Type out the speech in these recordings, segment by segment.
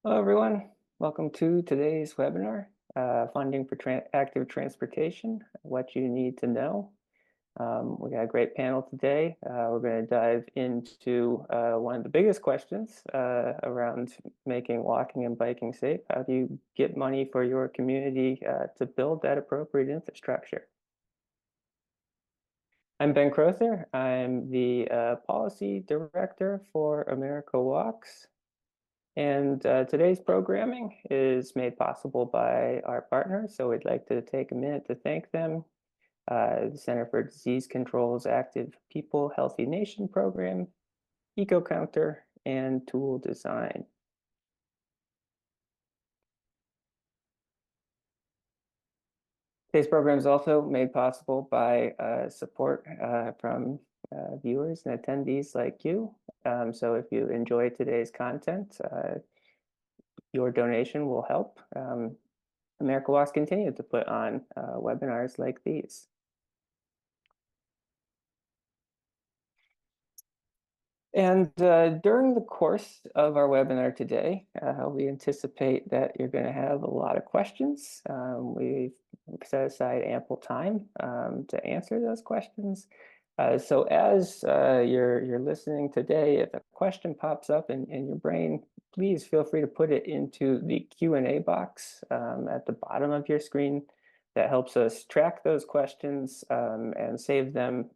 Hello, everyone. Welcome to today's webinar, Funding for Active Transportation, What You Need to Know. We got a great panel today. We're going to dive into one of the biggest questions around making walking and biking safe. How do you get money for your community to build that appropriate infrastructure? I'm Ben Crother. I'm the Policy Director for America Walks. And today's programming is made possible by our partners, so we'd like to take a minute to thank them. The Center for Disease Control's Active People Healthy Nation program, EcoCounter, and Tool Design. Today's program is also made possible by support from viewers and attendees like you. So if you enjoy today's content, your donation will help America Walks continue to put on webinars like these. And during the course of our webinar today, we anticipate that you're going to have a lot of questions. We've set aside ample time to answer those questions. So as you're listening today, if a question pops up in your brain, please feel free to put it into the Q&A box at the bottom of your screen. That helps us track those questions and save them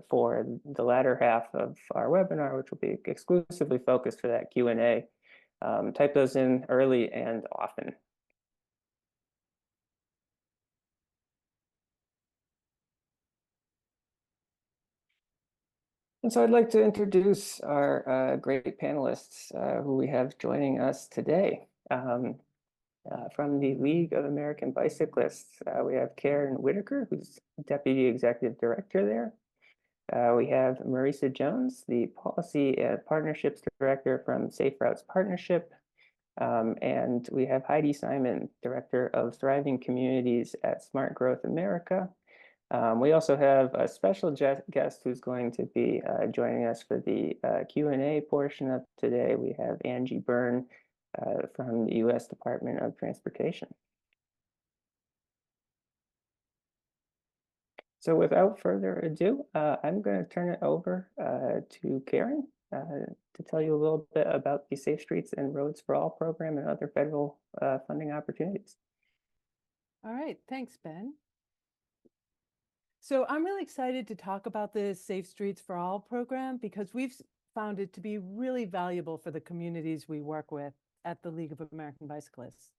for the latter half of our webinar, which will be exclusively focused for that Q&A. Type those in early and often. And so I'd like to introduce our great panelists who we have joining us today. From the League of American Bicyclists, we have Caron Whitaker, who's Deputy Executive Director there. We have Marisa Jones, the Policy and Partnerships Director from Safe Routes Partnership. And we have Heidi Simon, Director of Thriving Communities at Smart Growth America. We also have a special guest who's going to be joining us for the Q&A portion of today. We have Angie Byrne from the U.S. Department of Transportation. So without further ado, I'm going to turn it over to Caron to tell you a little bit about the Safe Streets and Roads for All program and other federal funding opportunities. All right, thanks, Ben. So I'm really excited to talk about the Safe Streets for All program because we've found it to be really valuable for the communities we work with at the League of American Bicyclists.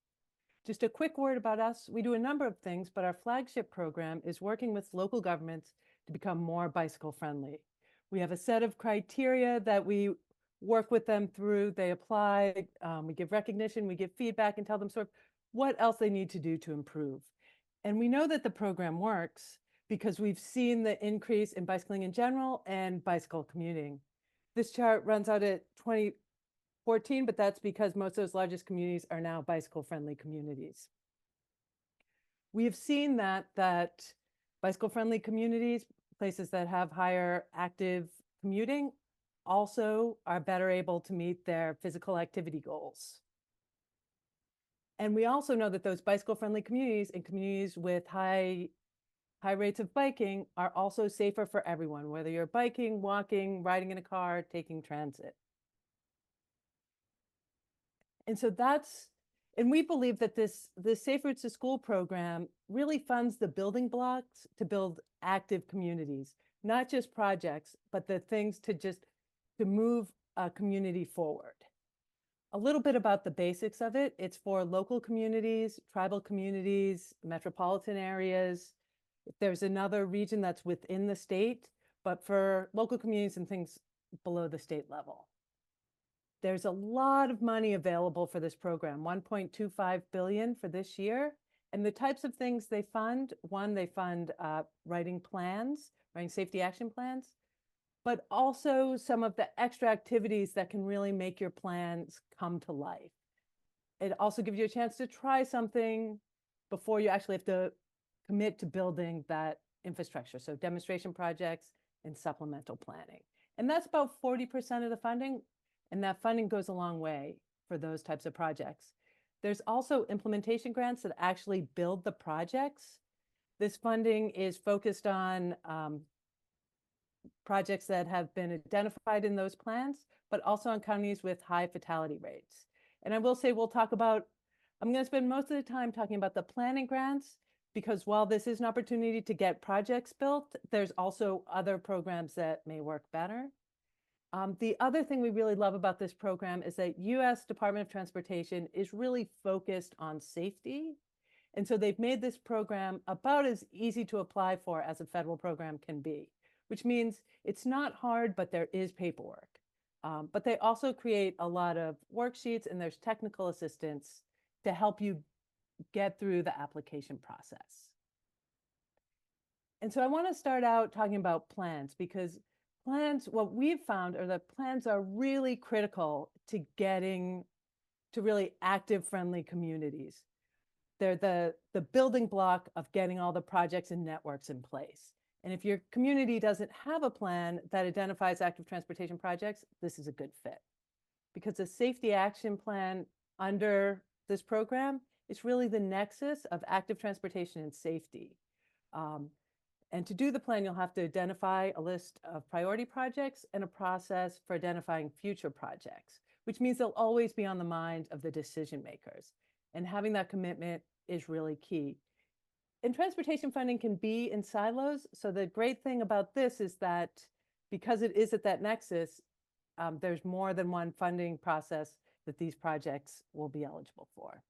Just a quick word about us. We do a number of things, but our flagship program is working with local governments to become more bicycle friendly. We have a set of criteria that we work with them through. They apply, we give recognition, we give feedback and tell them sort of what else they need to do to improve. And we know that the program works because we've seen the increase in bicycling in general and bicycle commuting. This chart runs out at 2014, but that's because most of those largest communities are now bicycle-friendly communities. We have seen that bicycle-friendly communities, places that have higher active commuting, also are better able to meet their physical activity goals. And we also know that those bicycle-friendly communities and communities with high rates of biking are also safer for everyone, whether you're biking, walking, riding in a car, taking transit. And so and we believe that this Safe Routes to School program really funds the building blocks to build active communities, not just projects, but the things to move a community forward. A little bit about the basics of it. It's for local communities, tribal communities, metropolitan areas. If there's another region that's within the state, but for local communities and things below the state level. There's a lot of money available for this program, $1.25 billion for this year. And the types of things they fund, one, they fund writing safety action plans, but also some of the extra activities that can really make your plans come to life. It also gives you a chance to try something before you actually have to commit to building that infrastructure. So demonstration projects and supplemental planning. And that's about 40% of the funding. And that funding goes a long way. for those types of projects. There's also implementation grants that actually build the projects. This funding is focused on projects that have been identified in those plans, but also on counties with high fatality rates. And I will say, I'm going to spend most of the time talking about the planning grants, because while this is an opportunity to get projects built, there's also other programs that may work better. The other thing we really love about this program is that U.S. Department of Transportation is really focused on safety. And so they've made this program about as easy to apply for as a federal program can be, which means it's not hard, but there is paperwork. But they also create a lot of worksheets, and there's technical assistance to help you get through the application process. And so I want to start out talking about plans, because plans, what we've found are that plans are really critical to getting to really active, friendly communities. They're the building block of getting all the projects and networks in place. And if your community doesn't have a plan that identifies active transportation projects, this is a good fit. Because a safety action plan under this program is really the nexus of active transportation and safety. And to do the plan, you'll have to identify a list of priority projects and a process for identifying future projects, which means they'll always be on the mind of the decision makers. And having that commitment is really key. And transportation funding can be in silos. So the great thing about this is that because it is at that nexus, there's more than one funding process that these projects will be eligible for.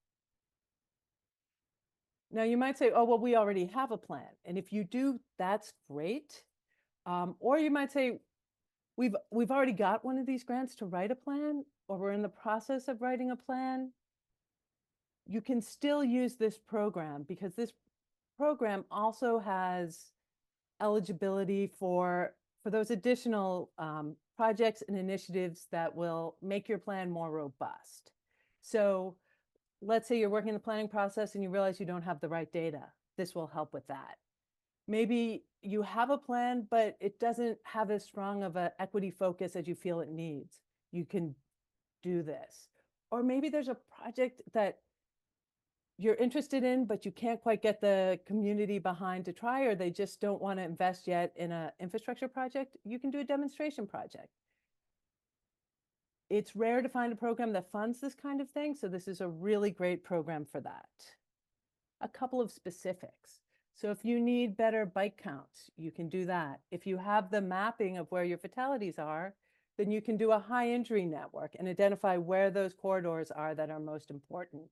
Now you might say, oh, well, we already have a plan. And if you do, that's great. Or you might say, we've already got one of these grants to write a plan, or we're in the process of writing a plan. You can still use this program, because this program also has eligibility for those additional projects and initiatives that will make your plan more robust. So let's say you're working in the planning process and you realize you don't have the right data. This will help with that. Maybe you have a plan, but it doesn't have as strong of an equity focus as you feel it needs. You can do this. Or maybe there's a project that you're interested in, but you can't quite get the community behind to try, or they just don't want to invest yet in an infrastructure project. You can do a demonstration project. It's rare to find a program that funds this kind of thing, so this is a really great program for that. A couple of specifics. So if you need better bike counts, you can do that. If you have the mapping of where your fatalities are, then you can do a high injury network and identify where those corridors are that are most important.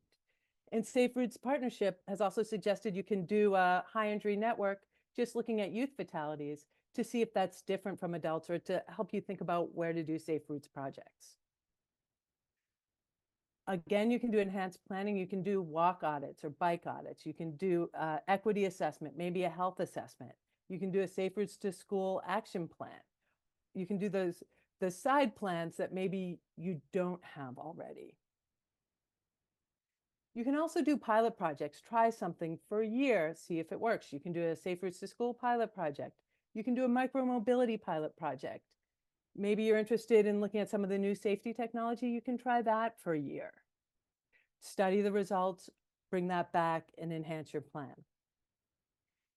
And Safe Routes Partnership has also suggested you can do a high injury network just looking at youth fatalities to see if that's different from adults, or to help you think about where to do safe routes projects. Again, you can do enhanced planning. You can do walk audits or bike audits. You can do equity assessment, maybe a health assessment. You can do a Safe Routes to School action plan. You can do the side plans that maybe you don't have already. You can also do pilot projects, try something for a year, see if it works. You can do a Safe Routes to School pilot project. You can do a micromobility pilot project. Maybe you're interested in looking at some of the new safety technology. You can try that for a year. Study the results, bring that back, and enhance your plan.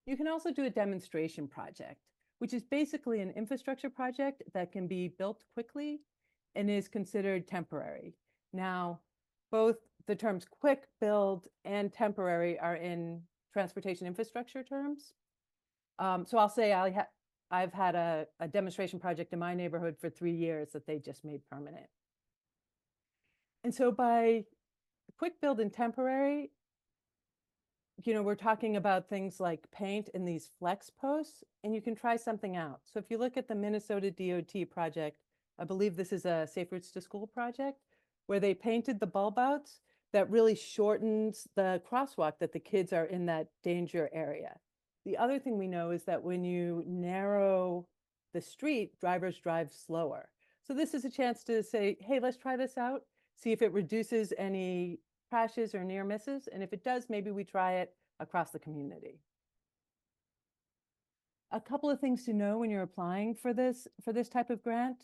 You can also do a demonstration project, which is basically an infrastructure project that can be built quickly and is considered temporary. Now, both the terms quick build and temporary are in transportation infrastructure terms. So I'll say I've had a demonstration project in my neighborhood for 3 years that they just made permanent. And so by quick build and temporary, we're talking about things like paint and these flex posts, and you can try something out. So if you look at the Minnesota DOT project, I believe this is a Safe Routes to School project, where they painted the bulb outs that really shortens the crosswalk that the kids are in that danger area. The other thing we know is that when you narrow the street, drivers drive slower. So this is a chance to say, hey, let's try this out, see if it reduces any crashes or near misses. And if it does, maybe we try it across the community. A couple of things to know when you're applying for this type of grant.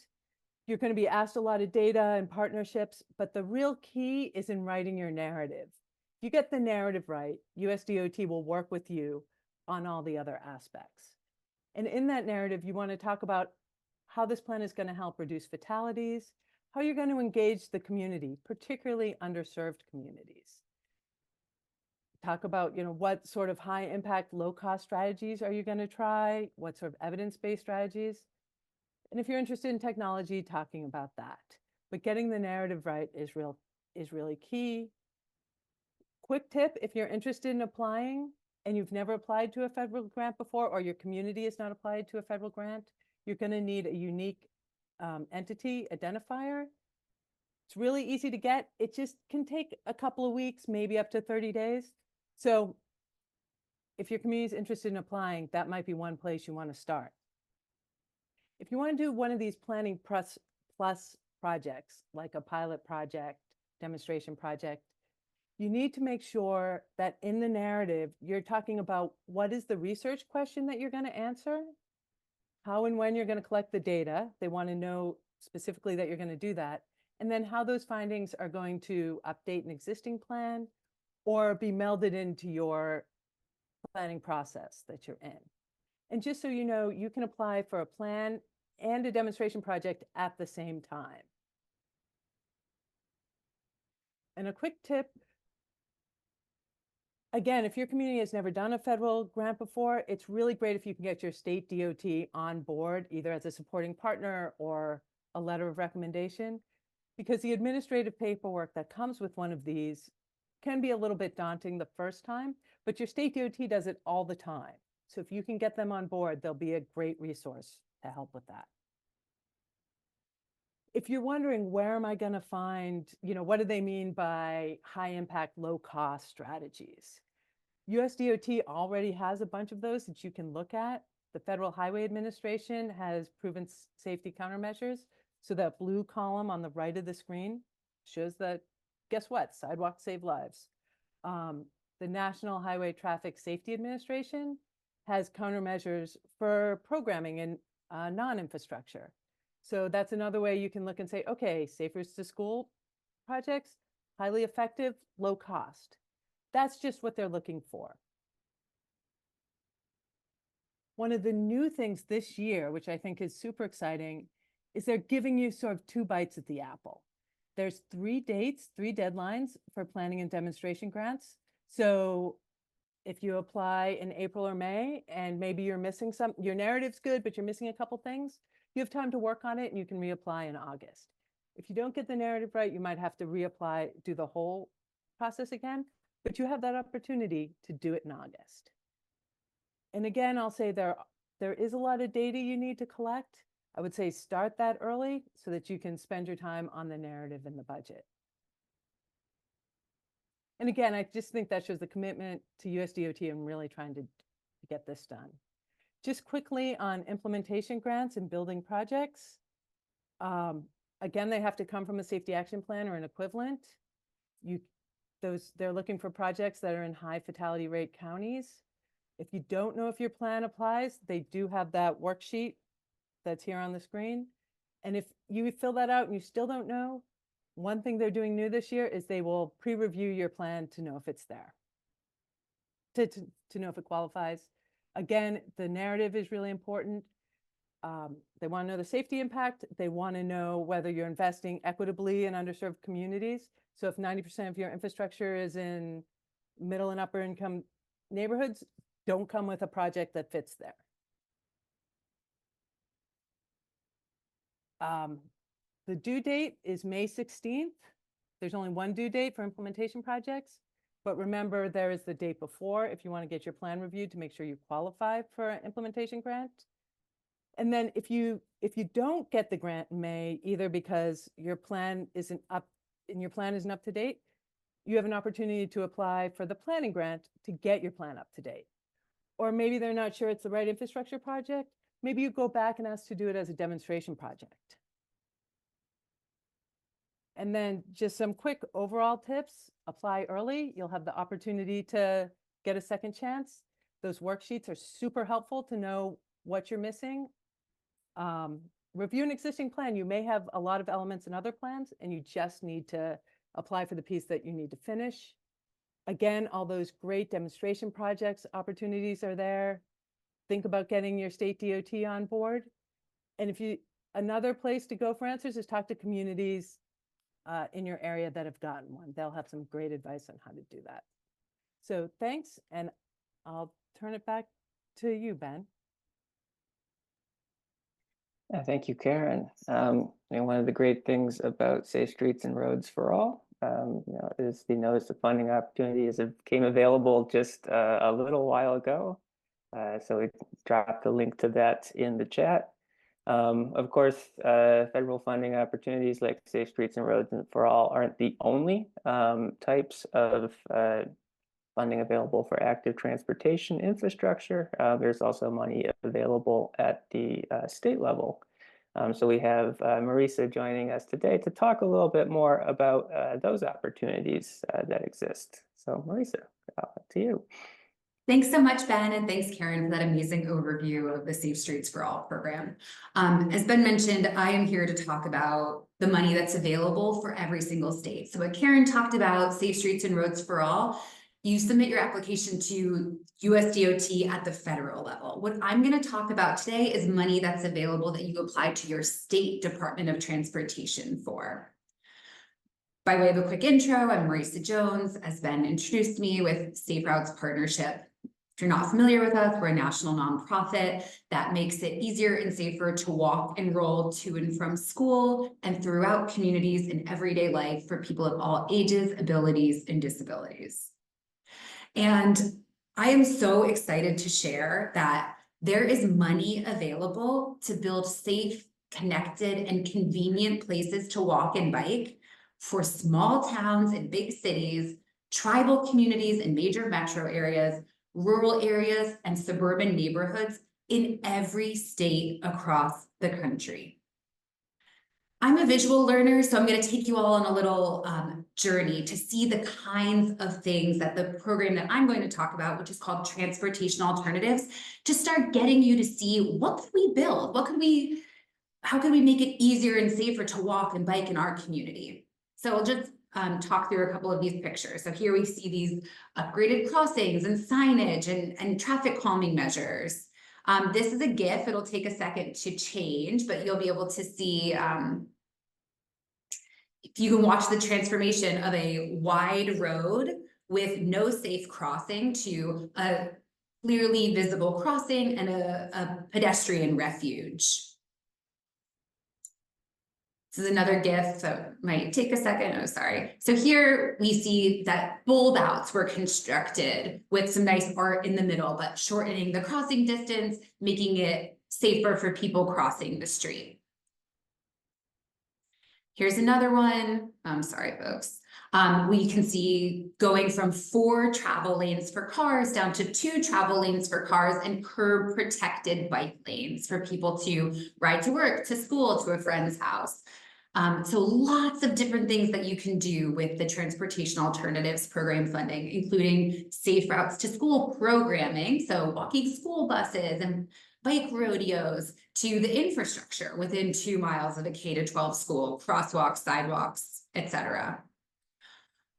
You're going to be asked a lot of data and partnerships, but the real key is in writing your narrative. If you get the narrative right, USDOT will work with you on all the other aspects. And in that narrative, you want to talk about how this plan is going to help reduce fatalities, how you're going to engage the community, particularly underserved communities. Talk about, what sort of high impact, low cost strategies are you going to try? What sort of evidence-based strategies? And if you're interested in technology, talking about that. But getting the narrative right is really key. Quick tip, if you're interested in applying and you've never applied to a federal grant before, or your community has not applied to a federal grant, you're going to need a unique entity identifier. It's really easy to get. It just can take a couple of weeks, maybe up to 30 days. So if your community is interested in applying, that might be one place you want to start. If you want to do one of these planning plus projects, like a pilot project, demonstration project, you need to make sure that in the narrative, you're talking about what is the research question that you're going to answer, how and when you're going to collect the data. They want to know specifically that you're going to do that, and then how those findings are going to update an existing plan or be melded into your planning process that you're in. And just so you know, you can apply for a plan and a demonstration project at the same time. And a quick tip, again, if your community has never done a federal grant before, it's really great if you can get your state DOT on board, either as a supporting partner or a letter of recommendation, because the administrative paperwork that comes with one of these can be a little bit daunting the first time, but your state DOT does it all the time. So if you can get them on board, they'll be a great resource to help with that. If you're wondering, where am I going to find, what do they mean by high impact, low cost strategies? USDOT already has a bunch of those that you can look at. The Federal Highway Administration has proven safety countermeasures. So that blue column on the right of the screen shows that, guess what? Sidewalks save lives. The National Highway Traffic Safety Administration has countermeasures for programming and non-infrastructure. So that's another way you can look and say, okay, Safe Routes to School projects, highly effective, low cost. That's just what they're looking for. One of the new things this year, which I think is super exciting, is they're giving you sort of 2 bites at the apple. There's 3 dates, 3 deadlines for planning and demonstration grants. So if you apply in April or May, and maybe you're missing your narrative's good, but you're missing a couple things, you have time to work on it and you can reapply in August. If you don't get the narrative right, you might have to reapply, do the whole process again, but you have that opportunity to do it in August. And again, I'll say there is a lot of data you need to collect. I would say start that early so that you can spend your time on the narrative and the budget. And again, I just think that shows the commitment to USDOT and really trying to get this done. Just quickly on implementation grants and building projects. Again, they have to come from a safety action plan or an equivalent. They're looking for projects that are in high fatality rate counties. If you don't know if your plan applies, they do have that worksheet that's here on the screen. And if you fill that out and you still don't know, one thing they're doing new this year is they will pre-review your plan to know if it's there, to know if it qualifies. Again, the narrative is really important. They want to know the safety impact. They want to know whether you're investing equitably in underserved communities. So if 90% of your infrastructure is in middle and upper income neighborhoods, don't come with a project that fits there. The due date is May 16th. There's only one due date for implementation projects, but remember there is the date before if you want to get your plan reviewed to make sure you qualify for an implementation grant. And then if you don't get the grant in May, either because your plan isn't up to date, you have an opportunity to apply for the planning grant to get your plan up to date. Or maybe they're not sure it's the right infrastructure project. Maybe you go back and ask to do it as a demonstration project. And then just some quick overall tips. Apply early. You'll have the opportunity to get a second chance. Those worksheets are super helpful to know what you're missing. review an existing plan. You may have a lot of elements in other plans, and you just need to apply for the piece that you need to finish. Again, all those great demonstration projects opportunities are there. Think about getting your state DOT on board. And another place to go for answers is talk to communities in your area that have gotten one. They'll have some great advice on how to do that. So thanks, and I'll turn it back to you, Ben. Yeah, thank you, Caron. And one of the great things about Safe Streets and Roads for All, is the notice of funding opportunities came available just a little while ago. So we dropped a link to that in the chat. Of course, federal funding opportunities like Safe Streets and Roads for All aren't the only types of funding available for active transportation infrastructure. There's also money available at the state level. So we have Marisa joining us today to talk a little bit more about those opportunities that exist. So Marisa, to you. Thanks so much, Ben, and thanks, Caron, for that amazing overview of the Safe Streets for All program. As Ben mentioned, I am here to talk about the money that's available for every single state. So what Caron talked about, Safe Streets and Roads for All, you submit your application to USDOT at the federal level. What I'm going to talk about today is money that's available that you apply to your state Department of Transportation for. By way of a quick intro, I'm Marisa Jones, as Ben introduced me, with Safe Routes Partnership. If you're not familiar with us, we're a national nonprofit that makes it easier and safer to walk and roll to and from school and throughout communities in everyday life for people of all ages, abilities, and disabilities. And I am so excited to share that there is money available to build safe, connected, and convenient places to walk and bike for small towns and big cities, tribal communities and major metro areas, rural areas, and suburban neighborhoods in every state across the country. I'm a visual learner, so I'm going to take you all on a little journey to see the kinds of things that the program that I'm going to talk about, which is called Transportation Alternatives, to start getting you to see what can we build? How can we make it easier and safer to walk and bike in our community? So I'll just talk through a couple of these pictures. So here we see these upgraded crossings and signage and traffic calming measures. This is a GIF. It'll take a second to change, but you'll be able to see if you can watch the transformation of a wide road with no safe crossing to a clearly visible crossing and a pedestrian refuge. This is another GIF, so it might take a second. Oh, sorry. So here we see that bulb outs were constructed with some nice art in the middle, but shortening the crossing distance, making it safer for people crossing the street. Here's another one. I'm sorry, folks. We can see going from 4 travel lanes for cars down to 2 travel lanes for cars and curb protected bike lanes for people to ride to work, to school, to a friend's house. So lots of different things that you can do with the Transportation Alternatives program funding, including safe routes to school programming, so walking school buses and bike rodeos, to the infrastructure within 2 miles of a K-12 school, crosswalks, sidewalks, etc.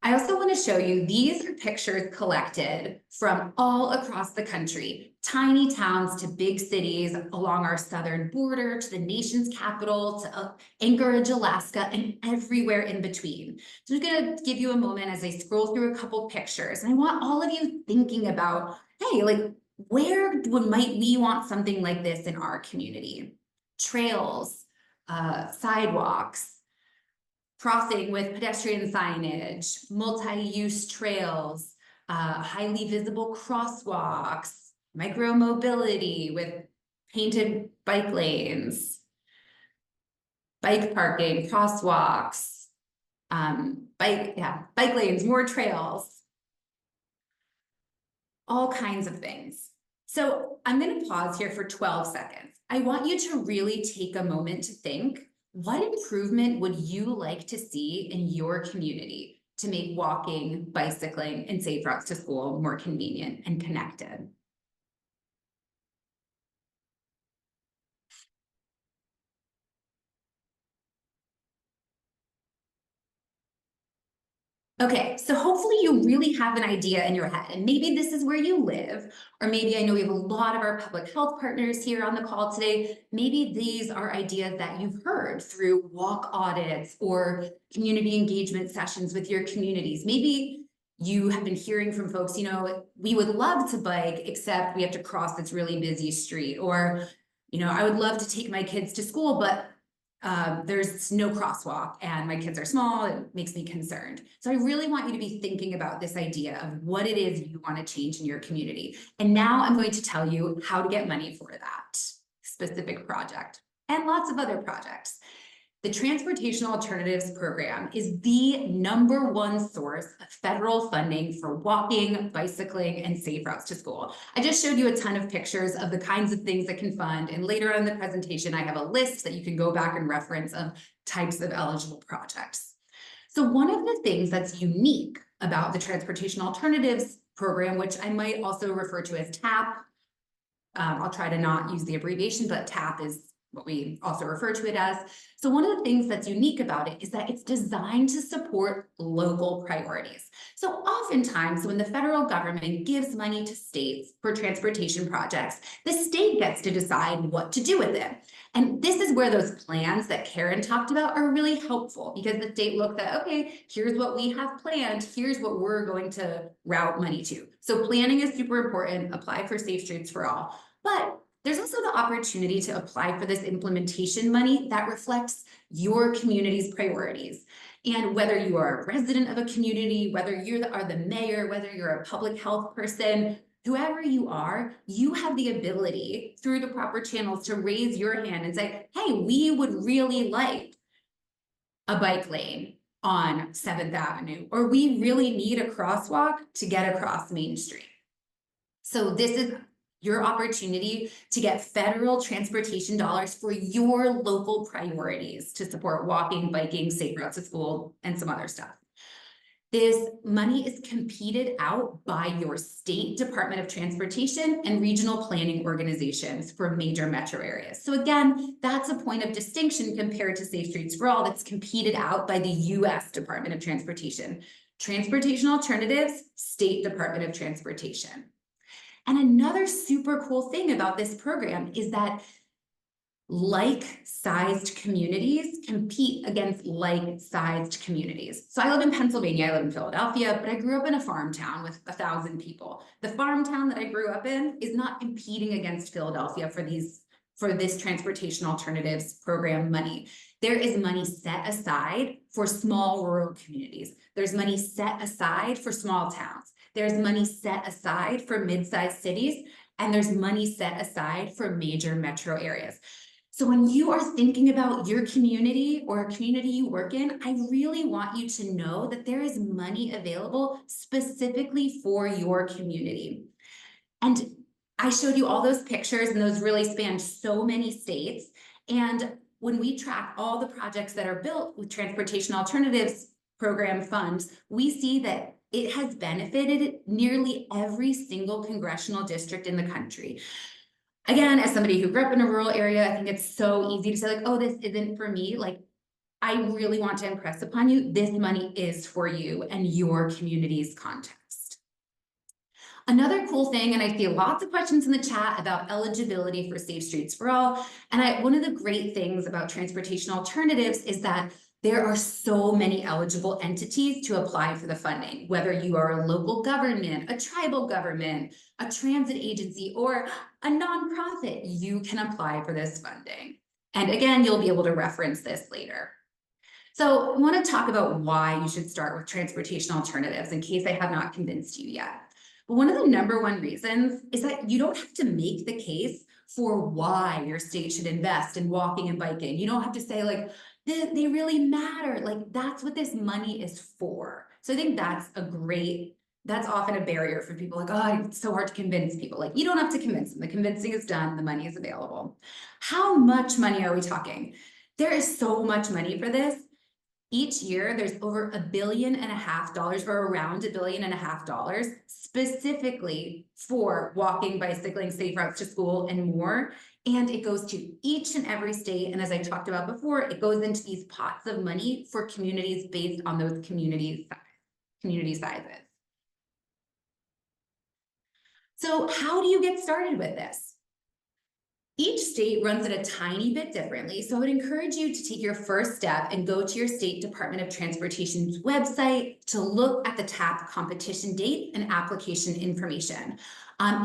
I also want to show you, these are pictures collected from all across the country, tiny towns to big cities along our southern border, to the nation's capital, to Anchorage, Alaska, and everywhere in between. So I'm going to give you a moment as I scroll through a couple pictures, and I want all of you thinking about, hey, like, where might we want something like this in our community? Trails, sidewalks, crossing with pedestrian signage, multi-use trails, highly visible crosswalks, micro-mobility with painted bike lanes, bike parking, crosswalks, bike lanes, more trails, all kinds of things. So I'm going to pause here for 12 seconds. I want you to really take a moment to think, what improvement would you like to see in your community to make walking, bicycling, and safe routes to school more convenient and connected? Okay, so hopefully you really have an idea in your head, and maybe this is where you live, or maybe I know we have a lot of our public health partners here on the call today. Maybe these are ideas that you've heard through walk audits or community engagement sessions with your communities. Maybe you have been hearing from folks, you know, we would love to bike, except we have to cross this really busy street, or, you know, I would love to take my kids to school, but there's no crosswalk and my kids are small, it makes me concerned. So I really want you to be thinking about this idea of what it is you want to change in your community. And now I'm going to tell you how to get money for that specific project and lots of other projects. The Transportation Alternatives Program is the #1 source of federal funding for walking, bicycling, and safe routes to school. I just showed you a ton of pictures of the kinds of things that can fund, and later on in the presentation, I have a list that you can go back and reference of types of eligible projects. So one of the things that's unique about the Transportation Alternatives Program, which I might also refer to as TAP, I'll try to not use the abbreviation, but TAP is what we also refer to it as. So one of the things that's unique about it is that it's designed to support local priorities. So oftentimes when the federal government gives money to states for transportation projects, the state gets to decide what to do with it. And this is where those plans that Caron talked about are really helpful, because the state looks at, okay, here's what we have planned, here's what we're going to route money to. So planning is super important. Apply for Safe Streets for All. But there's also the opportunity to apply for this implementation money that reflects your community's priorities. And whether you are a resident of a community, whether you are the mayor, whether you're a public health person, whoever you are, you have the ability through the proper channels to raise your hand and say, hey, we would really like a bike lane on 7th Avenue, or we really need a crosswalk to get across Main Street. So this is your opportunity to get federal transportation dollars for your local priorities to support walking, biking, safe routes to school, and some other stuff. This money is competed out by your state Department of Transportation and regional planning organizations for major metro areas. So again, that's a point of distinction compared to Safe Streets for All that's competed out by the US Department of Transportation. Transportation Alternatives, State Department of Transportation. And another super cool thing about this program is that like-sized communities compete against like-sized communities. So I live in Pennsylvania, I live in Philadelphia, but I grew up in a farm town with 1,000 people. The farm town that I grew up in is not competing against Philadelphia for this Transportation Alternatives Program money. There is money set aside for small rural communities. There's money set aside for small towns. There's money set aside for mid-sized cities, and there's money set aside for major metro areas. So when you are thinking about your community or a community you work in, I really want you to know that there is money available specifically for your community. And I showed you all those pictures, and those really span so many states. And when we track all the projects that are built with Transportation Alternatives Program funds, we see that it has benefited nearly every single congressional district in the country. Again, as somebody who grew up in a rural area, I think it's so easy to say like, oh, this isn't for me. Like, I really want to impress upon you, this money is for you and your community's context. Another cool thing, and I see lots of questions in the chat about eligibility for Safe Streets for All. And one of the great things about Transportation Alternatives is that there are so many eligible entities to apply for the funding, whether you are a local government, a tribal government, a transit agency, or a nonprofit, you can apply for this funding. And again, you'll be able to reference this later. So I want to talk about why you should start with Transportation Alternatives in case I have not convinced you yet. But one of the #1 reasons is that you don't have to make the case for why your state should invest in walking and biking. You don't have to say like, they really matter. Like, that's what this money is for. So I think that's often a barrier for people like, oh, it's so hard to convince people. Like, you don't have to convince them. The convincing is done. The money is available. How much money are we talking? There is so much money for this. Each year, there's over $1.5 billion or around $1.5 billion specifically for walking, bicycling, safe routes to school, and more. And it goes to each and every state. And as I talked about before, it goes into these pots of money for communities based on those communities' size. community sizes. So how do you get started with this? Each state runs it a tiny bit differently, so I would encourage you to take your first step and go to your state Department of Transportation's website to look at the TAP competition date and application information.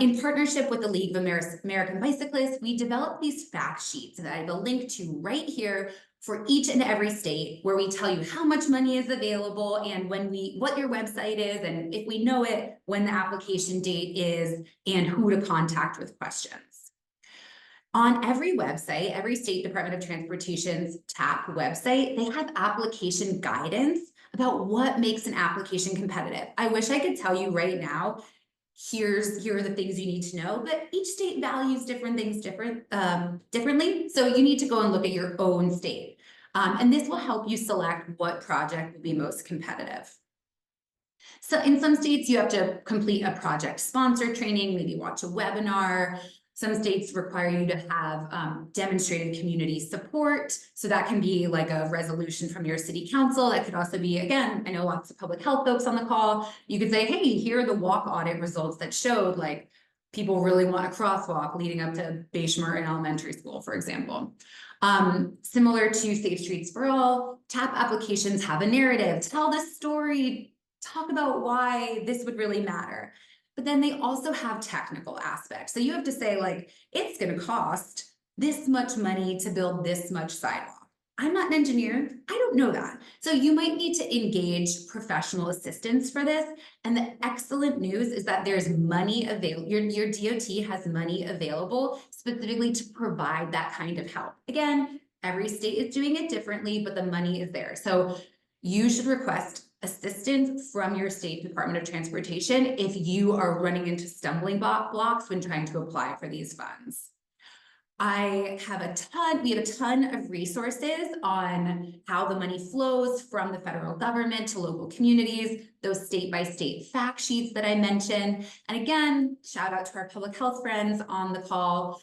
In partnership with the League of American Bicyclists, we developed these fact sheets that I have a link to right here for each and every state, where we tell you how much money is available and what your website is, and if we know it, when the application date is, and who to contact with questions. On every website, every state Department of Transportation's TAP website, they have application guidance about what makes an application competitive. I wish I could tell you right now, here are the things you need to know, but each state values different things differently. So you need to go and look at your own state. And this will help you select what project will be most competitive. So in some states, you have to complete a project sponsor training, maybe watch a webinar. Some states require you to have demonstrated community support. So that can be like a resolution from your city council. That could also be, again, I know lots of public health folks on the call. You could say, hey, here are the walk audit results that showed like people really want a crosswalk leading up to Bayshmer Elementary School, for example. Similar to Safe Streets for All, TAP applications have a narrative, tell the story, talk about why this would really matter. But then they also have technical aspects. So you have to say like, it's gonna cost this much money to build this much sidewalk. I'm not an engineer, I don't know that. So you might need to engage professional assistance for this. And the excellent news is that there's money available, your DOT has money available specifically to provide that kind of help. Again, every state is doing it differently, but the money is there. So you should request assistance from your state Department of Transportation if you are running into stumbling blocks when trying to apply for these funds. We have a ton of resources on how the money flows from the federal government to local communities, those state-by-state fact sheets that I mentioned. And again, shout out to our public health friends on the call.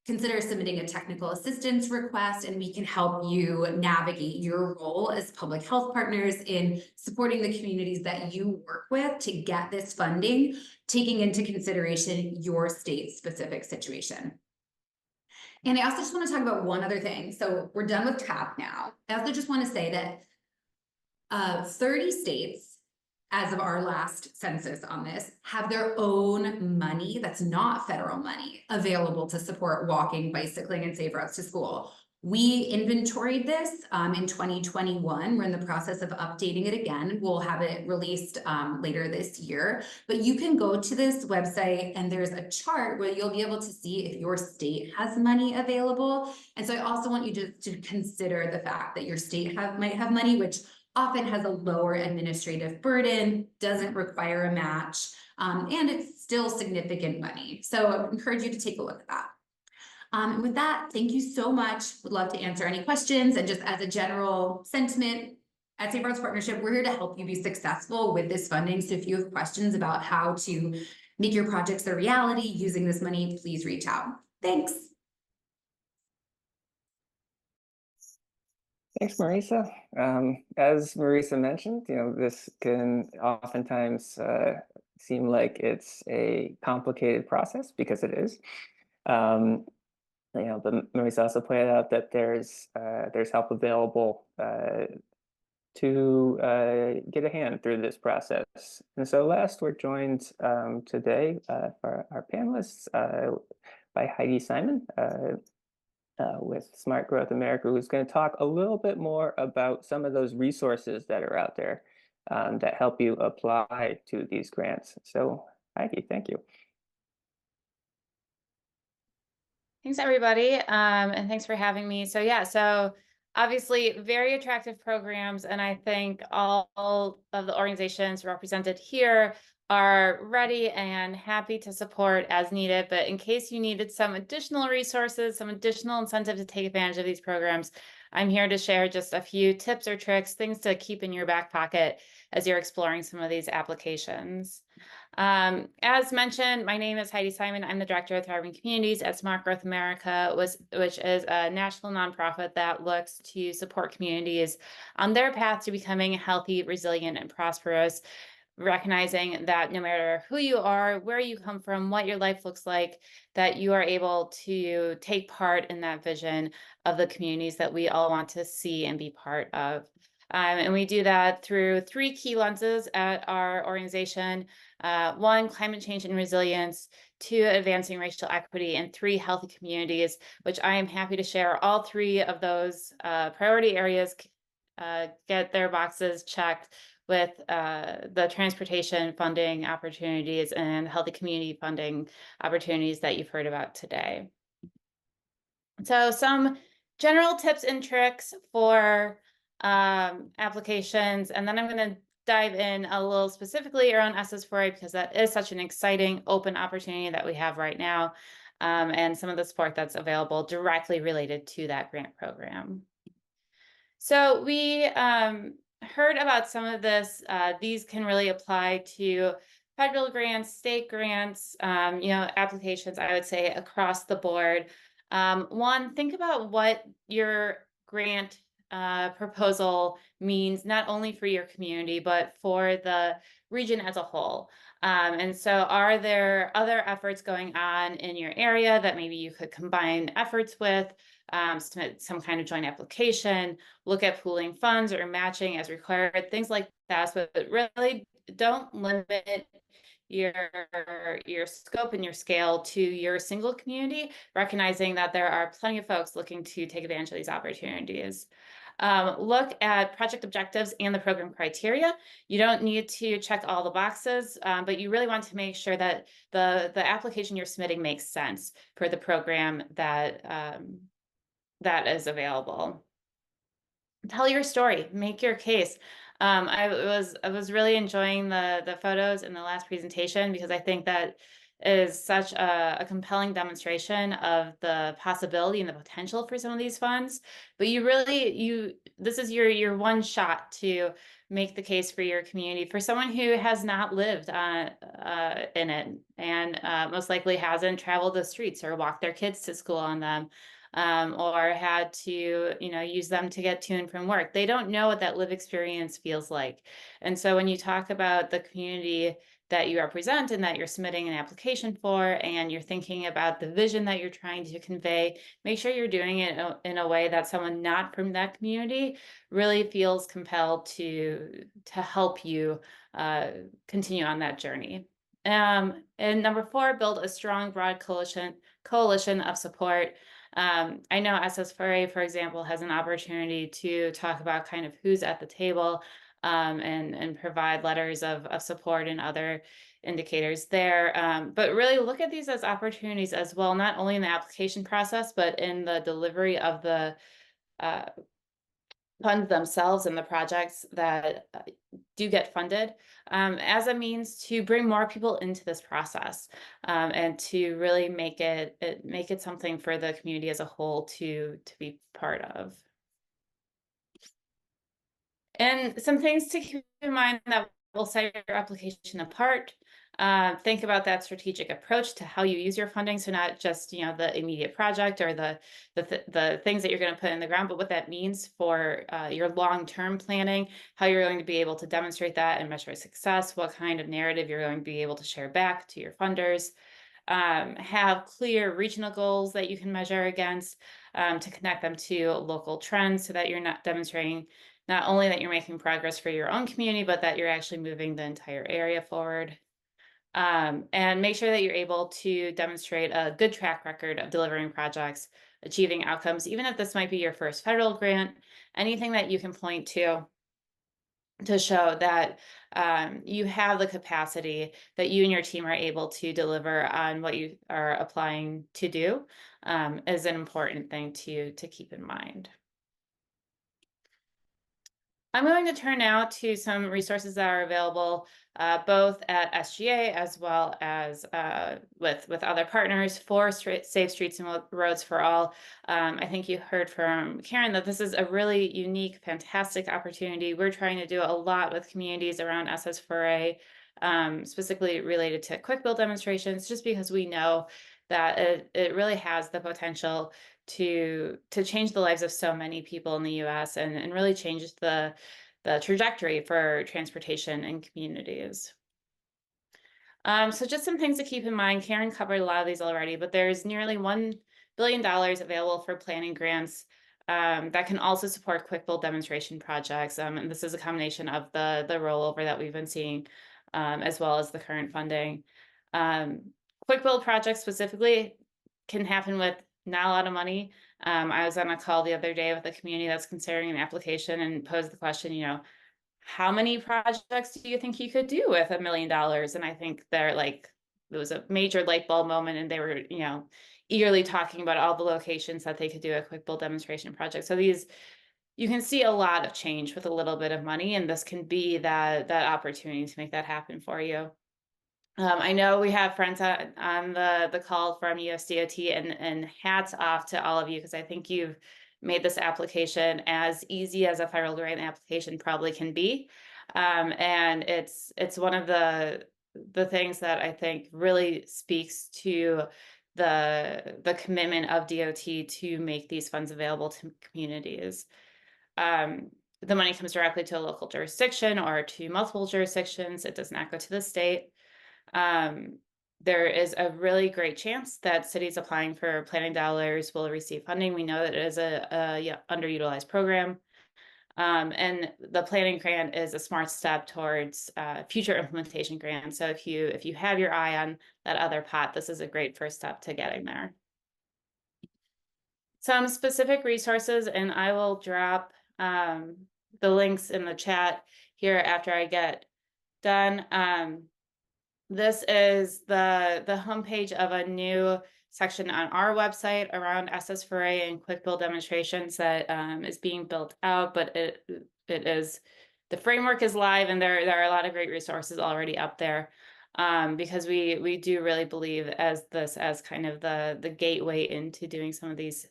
Consider submitting a technical assistance request, and we can help you navigate your role as public health partners in supporting the communities that you work with to get this funding, taking into consideration your state-specific situation. And I also just want to talk about one other thing. So we're done with TAP now. I also just want to say that 30 states, as of our last census on this, have their own money that's not federal money available to support walking, bicycling, and safe routes to school. We inventoried this in 2021. We're in the process of updating it again. We'll have it released later this year. But you can go to this website and there's a chart where you'll be able to see if your state has money available. And so I also want you to consider the fact that your state might have money, which often has a lower administrative burden, doesn't require a match, and it's still significant money. So I encourage you to take a look at that. And with that, thank you so much. Would love to answer any questions. And just as a general sentiment, at Safe Routes Partnership, we're here to help you be successful with this funding. So if you have questions about how to make your projects a reality using this money, please reach out. Thanks. Thanks, Marisa. As Marisa mentioned, this can oftentimes seem like it's a complicated process, because it is. But Marisa also pointed out that there's help available to get a hand through this process. And so last, we're joined today for our panelists by Heidi Simon with Smart Growth America, who's going to talk a little bit more about some of those resources that are out there that help you apply to these grants. So Heidi, thank you. Thanks, everybody, and thanks for having me. So obviously very attractive programs, and I think all of the organizations represented here are ready and happy to support as needed. But in case you needed some additional resources, some additional incentive to take advantage of these programs, I'm here to share just a few tips or tricks, things to keep in your back pocket as you're exploring some of these applications. As mentioned, my name is Heidi Simon. I'm the Director of Thriving Communities at Smart Growth America, which is a national nonprofit that looks to support communities on their path to becoming healthy, resilient, and prosperous, recognizing that no matter who you are, where you come from, what your life looks like, that you are able to take part in that vision of the communities that we all want to see and be part of. And we do that through 3 key lenses at our organization. 1, climate change and resilience, 2, advancing racial equity, and 3, healthy communities, which I am happy to share. All 3 of those priority areas get their boxes checked with the transportation funding opportunities and healthy community funding opportunities that you've heard about today. So some general tips and tricks for applications, and then I'm going to dive in a little specifically around SS4A because that is such an exciting open opportunity that we have right now, and some of the support that's available directly related to that grant program. So we heard about some of this. These can really apply to federal grants, state grants, applications, I would say, across the board. 1, think about what your grant proposal means, not only for your community, but for the region as a whole. And so are there other efforts going on in your area that maybe you could combine efforts with, submit some kind of joint application, look at pooling funds or matching as required, things like that, but really don't limit your scope and your scale to your single community, recognizing that there are plenty of folks looking to take advantage of these opportunities. Look at project objectives and the program criteria. You don't need to check all the boxes, but you really want to make sure that the application you're submitting makes sense for the program that is available. Tell your story, make your case. I was really enjoying the photos in the last presentation because I think that is such a compelling demonstration of the possibility and the potential for some of these funds. But this is your one shot to make the case for your community for someone who has not lived in it and most likely hasn't traveled the streets or walked their kids to school on them. Or had to, use them to get to and from work. They don't know what that lived experience feels like. And so when you talk about the community that you represent and that you're submitting an application for, and you're thinking about the vision that you're trying to convey, make sure you're doing it in a way that someone not from that community really feels compelled to help you continue on that journey. And number 4, build a strong, broad coalition of support. I know SS4A, for example, has an opportunity to talk about kind of who's at the table and provide letters of support and other indicators there. But really look at these as opportunities as well, not only in the application process, but in the delivery of the funds themselves and the projects that do get funded as a means to bring more people into this process and to really make it something for the community as a whole to be part of. And some things to keep in mind that will set your application apart. Think about that strategic approach to how you use your funding. So not just the immediate project or the things that you're going to put in the ground, but what that means for your long-term planning, how you're going to be able to demonstrate that and measure success, what kind of narrative you're going to be able to share back to your funders. Have clear regional goals that you can measure against to connect them to local trends so that you're not demonstrating not only that you're making progress for your own community, but that you're actually moving the entire area forward. And make sure that you're able to demonstrate a good track record of delivering projects, achieving outcomes, even if this might be your first federal grant, anything that you can point to show that you have the capacity, that you and your team are able to deliver on what you are applying to do is an important thing to keep in mind. I'm going to turn now to some resources that are available both at SGA as well as with other partners for Safe Streets and Roads for All. I think you heard from Caron that this is a really unique, fantastic opportunity. We're trying to do a lot with communities around SS4A, specifically related to quick build demonstrations, just because we know that it really has the potential to change the lives of so many people in the US and really change the trajectory for transportation in communities. So just some things to keep in mind. Caron covered a lot of these already, but there's nearly $1 billion available for planning grants that can also support quick build demonstration projects. And this is a combination of the rollover that we've been seeing, as well as the current funding. Quick build projects specifically can happen with not a lot of money. I was on a call the other day with a community that's considering an application and posed the question, how many projects do you think you could do with $1 million? And I think they're like, it was a major light bulb moment, and they were, eagerly talking about all the locations that they could do a quick build demonstration project. So you can see a lot of change with a little bit of money, and this can be that opportunity to make that happen for you. I know we have friends on the call from USDOT, and hats off to all of you, because I think you've made this application as easy as a federal grant application probably can be. And it's one of the things that I think really speaks to the commitment of DOT to make these funds available to communities. The money comes directly to a local jurisdiction or to multiple jurisdictions. It does not go to the state. There is a really great chance that cities applying for planning dollars will receive funding. We know that it is a underutilized program. And the planning grant is a smart step towards future implementation grants. So if you have your eye on that other pot, this is a great first step to getting there. Some specific resources, and I will drop the links in the chat here after I get done. This is the homepage of a new section on our website around SS4A and quick build demonstrations that is being built out, but the framework is live, and there are a lot of great resources already up there, because we do really believe as kind of the gateway into doing some of these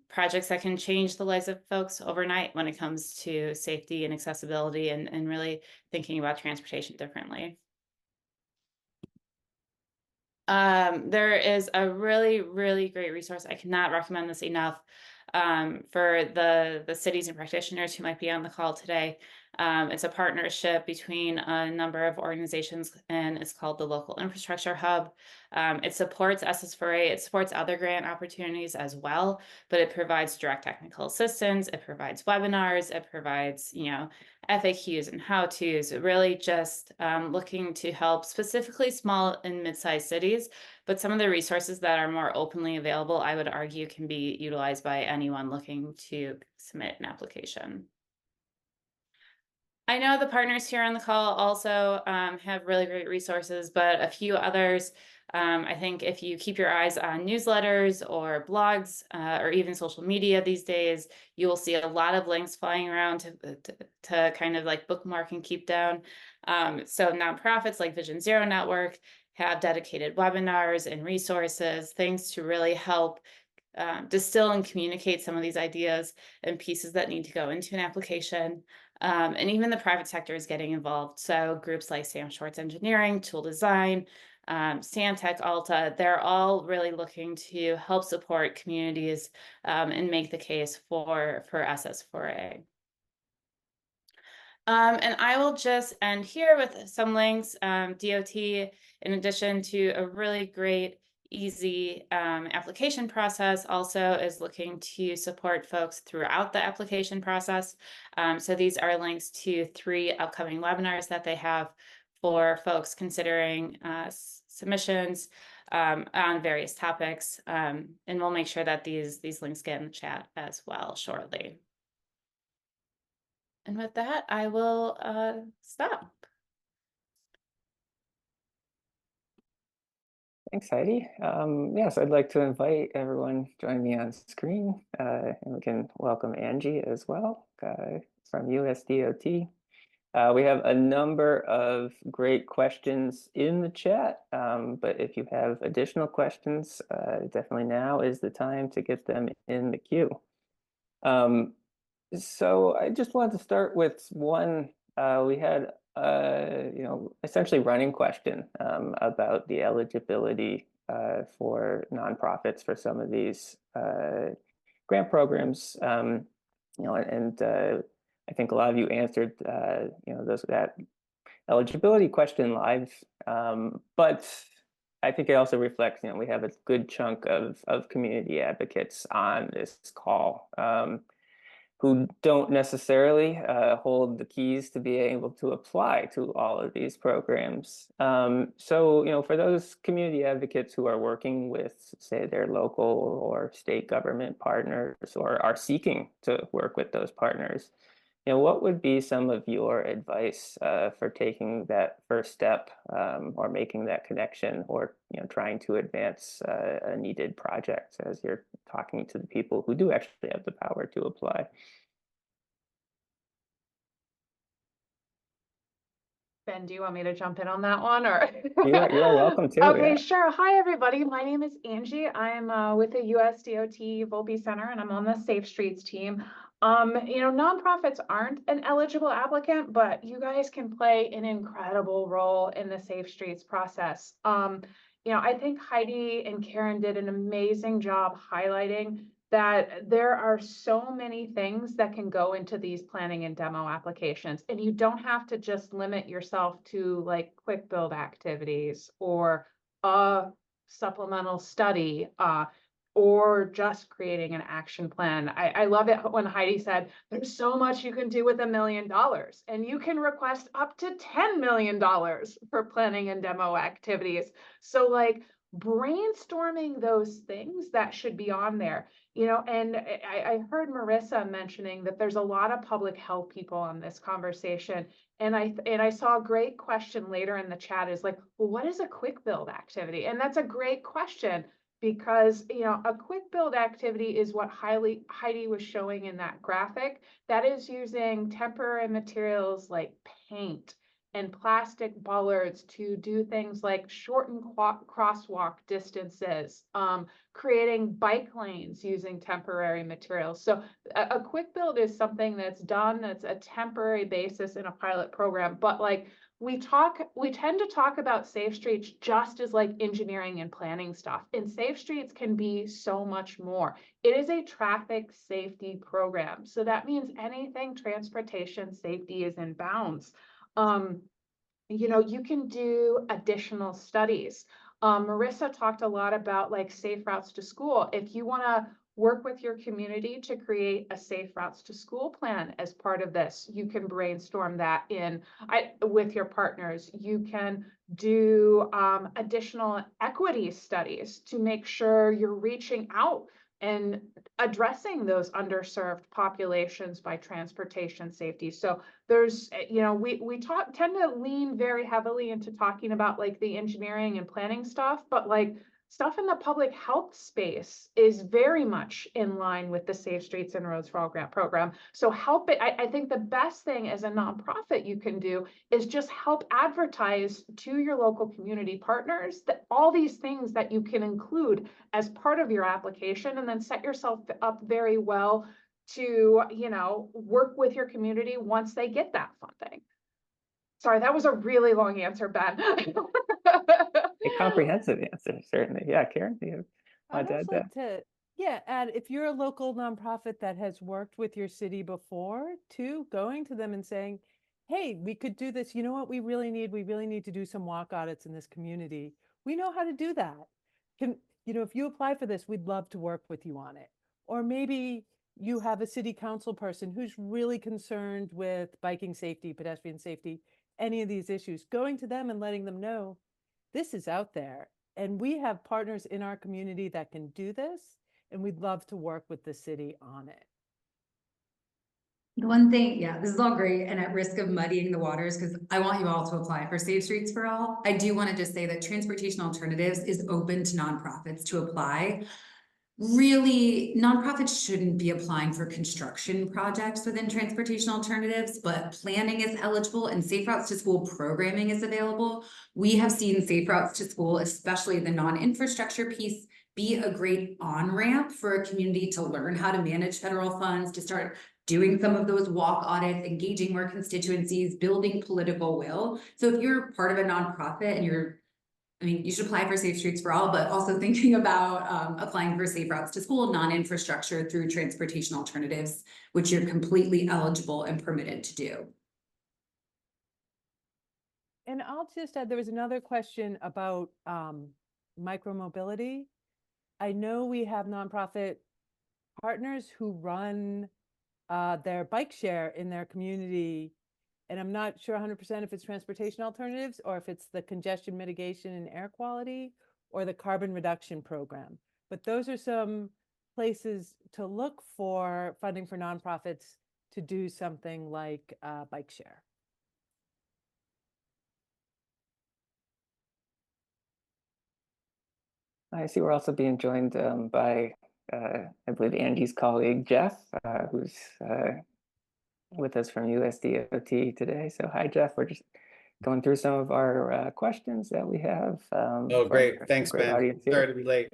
projects that can change the lives of folks overnight when it comes to safety and accessibility and really thinking about transportation differently. There is a really, really great resource. I cannot recommend this enough for the cities and practitioners who might be on the call today. It's a partnership between a number of organizations, and it's called the Local Infrastructure Hub. It supports SS4A, it supports other grant opportunities as well, but it provides direct technical assistance, it provides webinars, it provides, FAQs and how-tos, really just looking to help specifically small and mid-sized cities. But some of the resources that are more openly available, I would argue, can be utilized by anyone looking to submit an application. I know the partners here on the call also have really great resources, but a few others. I think if you keep your eyes on newsletters or blogs or even social media these days, you will see a lot of links flying around to kind of like bookmark and keep down. So nonprofits like Vision Zero Network have dedicated webinars and resources, things to really help distill and communicate some of these ideas and pieces that need to go into an application. And even the private sector is getting involved. So groups like Sam Schwartz Engineering, Tool Design, Santec, Alta, they're all really looking to help support communities and make the case for SS4A. And I will just end here with some links. DOT, in addition to a really great, easy application process, also is looking to support folks throughout the application process. So these are links to 3 upcoming webinars that they have for folks considering submissions on various topics. And we'll make sure that these links get in the chat as well shortly. And with that, I will stop. Thanks, Heidi. Yes, I'd like to invite everyone join me on screen, and we can welcome Angie as well. from USDOT. We have a number of great questions in the chat, but if you have additional questions, definitely now is the time to get them in the queue. So I just wanted to start with one. We had essentially running question about the eligibility for nonprofits for some of these grant programs. I think a lot of you answered that eligibility question live, but I think it also reflects, we have a good chunk of community advocates on this call who don't necessarily hold the keys to be able to apply to all of these programs. So, for those community advocates who are working with, say, their local or state government partners or are seeking to work with those partners, what would be some of your advice for taking that first step or making that connection or trying to advance a needed project as you're talking to the people who do actually have the power to apply? Ben, do you want me to jump in on that one, or? You are welcome to. Okay, yeah. sure. Hi, everybody. My name is Angie. I'm with the USDOT Volpe Center, and I'm on the Safe Streets team. Nonprofits aren't an eligible applicant, but you guys can play an incredible role in the Safe Streets process. I think Heidi and Caron did an amazing job highlighting that there are so many things that can go into these planning and demo applications. And you don't have to just limit yourself to like quick build activities or a supplemental study, or just creating an action plan. I love it when Heidi said, there's so much you can do with $1 million, and you can request up to $10 million for planning and demo activities. So like brainstorming those things that should be on there, and I heard Marisa mentioning that there's a lot of public health people on this conversation. And I saw a great question later in the chat is like, well, what is a quick build activity? And that's a great question, because a quick build activity is what Heidi was showing in that graphic. That is using temporary materials like paint and plastic bollards to do things like shorten crosswalk distances, creating bike lanes using temporary materials. So a quick build is something that's done, that's a temporary basis in a pilot program, but like we tend to talk about Safe Streets just as like engineering and planning stuff, and Safe Streets can be so much more. It is a traffic safety program. So that means anything transportation safety is in bounds. You can do additional studies. Marisa talked a lot about like safe routes to school. If you want to work with your community to create a safe routes to school plan as part of this, you can brainstorm that with your partners. You can do additional equity studies to make sure you're reaching out and addressing those underserved populations by transportation safety. So there's, we tend to lean very heavily into talking about like the engineering and planning stuff, but like stuff in the public health space is very much in line with the Safe Streets and Roads for All grant program. So I think the best thing as a nonprofit you can do is just help advertise to your local community partners that all these things that you can include as part of your application, and then set yourself up very well to, work with your community once they get that funding. Sorry, that was a really long answer, Ben. A comprehensive answer, certainly. Yeah, Caron, do you I'd want to add also that? like to, add, if you're a local nonprofit that has worked with your city before, too, going to them and saying, hey, we could do this. You know what we really need? We really need to do some walk audits in this community. We know how to do that. If you apply for this, we'd love to work with you on it. Or maybe you have a city council person who's really concerned with biking safety, pedestrian safety, any of these issues, going to them and letting them know this is out there. And we have partners in our community that can do this, and we'd love to work with the city on it. The one thing, yeah, this is all great, and at risk of muddying the waters, because I want you all to apply for Safe Streets for All, I do want to just say that Transportation Alternatives is open to nonprofits to apply. really, nonprofits shouldn't be applying for construction projects within transportation alternatives, but planning is eligible and Safe Routes to School programming is available. We have seen Safe Routes to School, especially the non-infrastructure piece, be a great on-ramp for a community to learn how to manage federal funds, to start doing some of those walk audits, engaging more constituencies, building political will. So if you're part of a nonprofit and you should apply for Safe Streets for All, but also thinking about applying for Safe Routes to School, non-infrastructure through transportation alternatives, which you're completely eligible and permitted to do. And I'll just add, there was another question about micromobility. I know we have nonprofit partners who run their bike share in their community. And I'm not sure 100% if it's transportation alternatives or if it's the congestion mitigation and air quality or the carbon reduction program. But those are some places to look for funding for nonprofits to do something like bike share. I see we're also being joined by, I believe, Angie's colleague, Jeff, who's with us from USDOT today. So hi, Jeff. We're just going through some of our questions that we have. Oh, great. Thanks, great Ben. audience here. Sorry to be late.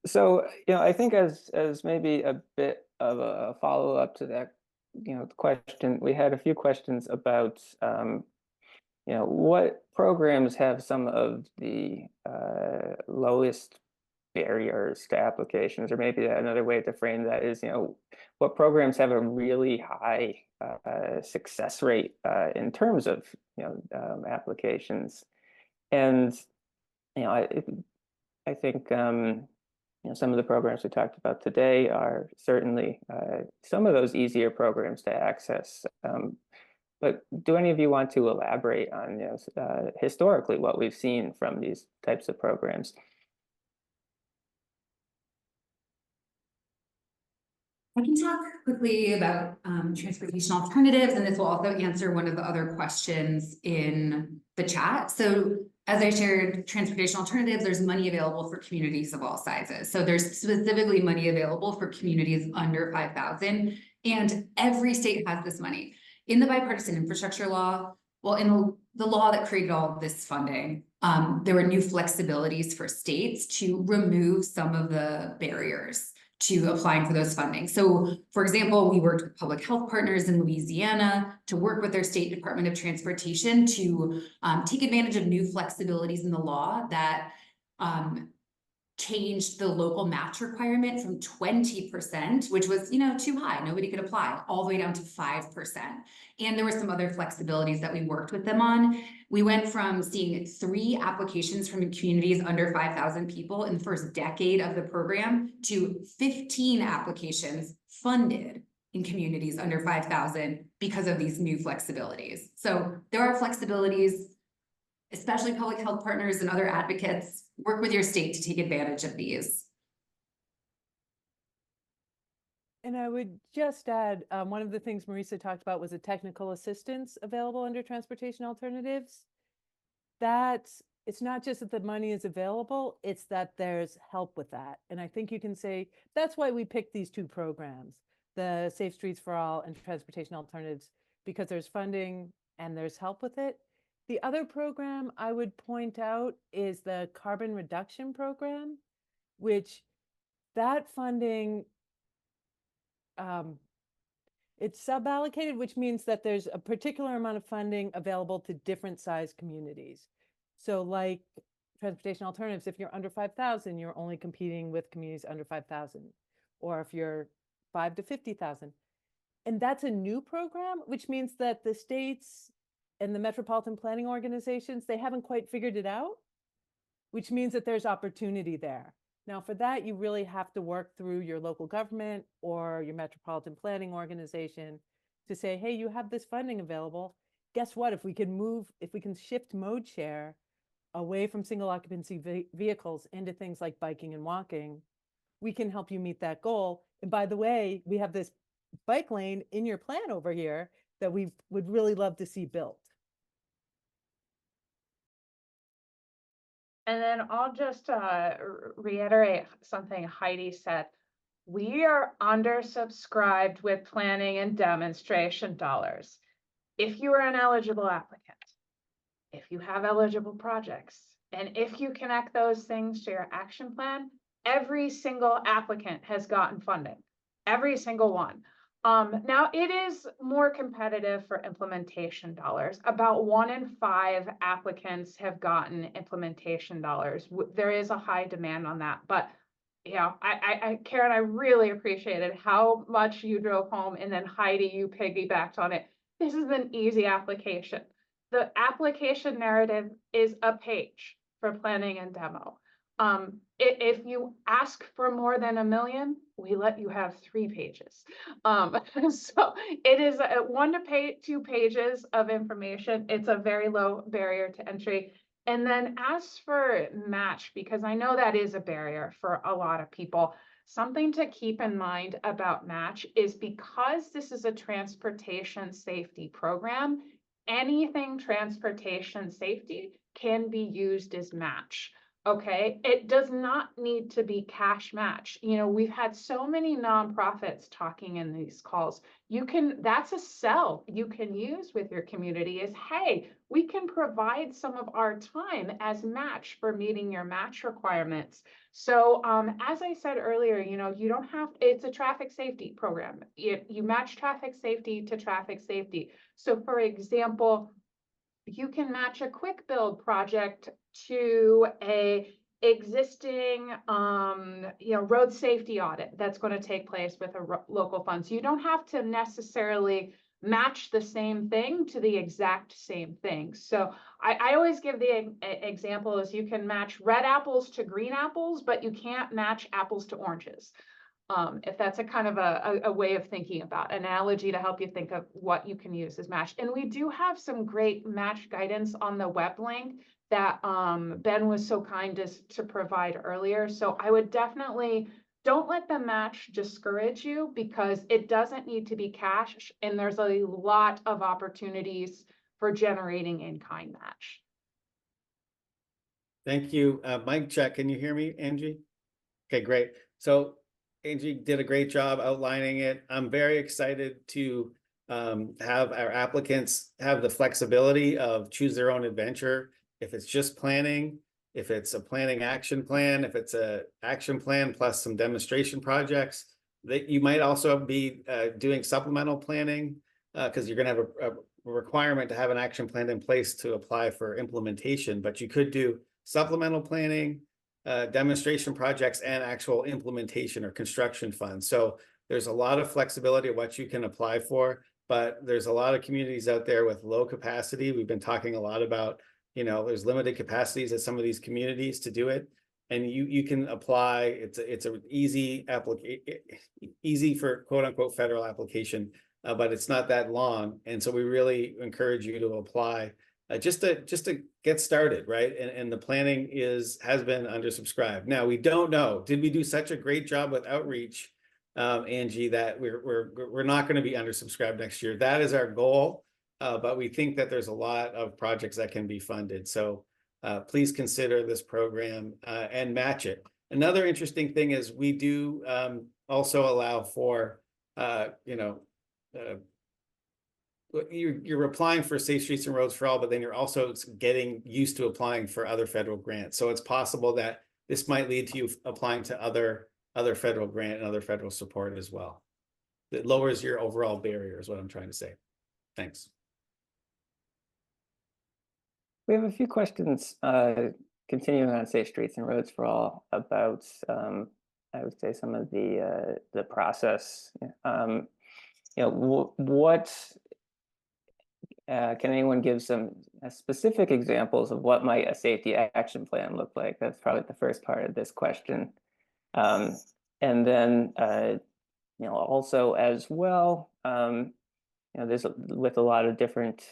So, I think as maybe a bit of a follow-up to that, question, we had a few questions about, what programs have some of the lowest barriers to applications, or maybe another way to frame that is, what programs have a really high success rate in terms of, applications. And, I think, some of the programs we talked about today are certainly some of those easier programs to access. But do any of you want to elaborate on, historically what we've seen from these types of programs? I can talk quickly about transportation alternatives, and this will also answer one of the other questions in the chat. So as I shared, transportation alternatives, there's money available for communities of all sizes. So there's specifically money available for communities under 5,000, and every state has this money. In the bipartisan infrastructure law, well, in the law that created all of this funding, there were new flexibilities for states to remove some of the barriers to applying for those funding. So for example, we worked with public health partners in Louisiana to work with their state Department of Transportation to take advantage of new flexibilities in the law that changed the local match requirement from 20%, which was, too high, nobody could apply, all the way down to 5%. And there were some other flexibilities that we worked with them on. We went from seeing 3 applications from communities under 5,000 people in the first decade of the program to 15 applications funded in communities under 5,000 because of these new flexibilities. So there are flexibilities, especially public health partners and other advocates. Work with your state to take advantage of these. And I would just add, one of the things Marisa talked about was a technical assistance available under transportation alternatives. It's not just that the money is available, it's that there's help with that. And I think you can say, that's why we picked these 2 programs, the Safe Streets for All and transportation alternatives, because there's funding and there's help with it. The other program I would point out is the carbon reduction program, which that funding, it's sub-allocated, which means that there's a particular amount of funding available to different size communities. So like transportation alternatives, if you're under 5,000, you're only competing with communities under 5,000, or if you're 5 to 50,000. And that's a new program, which means that the states and the metropolitan planning organizations, they haven't quite figured it out, which means that there's opportunity there. Now for that, you really have to work through your local government or your metropolitan planning organization to say, hey, you have this funding available. Guess what? If we can shift mode share away from single occupancy vehicles into things like biking and walking, we can help you meet that goal. And by the way, we have this bike lane in your plan over here that we would really love to see built. And then I'll just reiterate something Heidi said. We are undersubscribed with planning and demonstration dollars. If you are an eligible applicant, if you have eligible projects, and if you connect those things to your action plan, every single applicant has gotten funding, every single one. Now it is more competitive for implementation dollars. About 1 in 5 applicants have gotten implementation dollars. There is a high demand on that, but yeah, Caron, I really appreciated how much you drove home, and then Heidi, you piggybacked on it. This is an easy application. The application narrative is a page for planning and demo. If you ask for more than $1 million, we let you have 3 pages. So it is 1 to 2 pages of information. It's a very low barrier to entry. And then as for match, because I know that is a barrier for a lot of people, something to keep in mind about match is because this is a transportation safety program, anything transportation safety can be used as match. Okay, it does not need to be cash match. You know, we've had so many nonprofits talking in these calls. That's a sell you can use with your community is, hey, we can provide some of our time as match for meeting your match requirements. So as I said earlier, you know, you don't have, it's a traffic safety program. You match traffic safety to traffic safety. So for example, you can match a quick build project to a existing road safety audit that's going to take place with a local fund. So you don't have to necessarily match the same thing to the exact same thing. So I always give the example is you can match red apples to green apples, but you can't match apples to oranges. If that's a kind of a way of thinking about analogy to help you think of what you can use as match. And we do have some great match guidance on the web link that Ben was so kind to provide earlier. So I would definitely don't let the match discourage you because it doesn't need to be cash and there's a lot of opportunities for generating in-kind match. Thank you. Mic check. Can you hear me, Angie? Okay, great. So Angie did a great job outlining it. I'm very excited to have our applicants have the flexibility of choose their own adventure. If it's just planning, if it's a planning action plan, if it's a action plan plus some demonstration projects, that you might also be doing supplemental planning because you're going to have a requirement to have an action plan in place to apply for implementation, but you could do supplemental planning, demonstration projects, and actual implementation or construction funds. So there's a lot of flexibility of what you can apply for, but there's a lot of communities out there with low capacity. We've been talking a lot about, you know, there's limited capacities at some of these communities to do it. And you can apply, it's an easy for quote unquote federal application, but it's not that long. And so we really encourage you to apply just to get started, right? And the planning has been undersubscribed. Now we don't know, did we do such a great job with outreach, Angie, that we're not going to be undersubscribed next year? That is our goal, but we think that there's a lot of projects that can be funded. So please consider this program and match it. Another interesting thing is we do also allow for you're applying for Safe Streets and Roads for All, but then you're also getting used to applying for other federal grants. So it's possible that this might lead to you applying to other federal grant and other federal support as well. It lowers your overall barrier is what I'm trying to say. Thanks. We have a few questions continuing on Safe Streets and Roads for All about, I would say, some of the process. Can anyone give some specific examples of what might a safety action plan look like? That's probably the first part of this question. And then, also as well, there's with a lot of different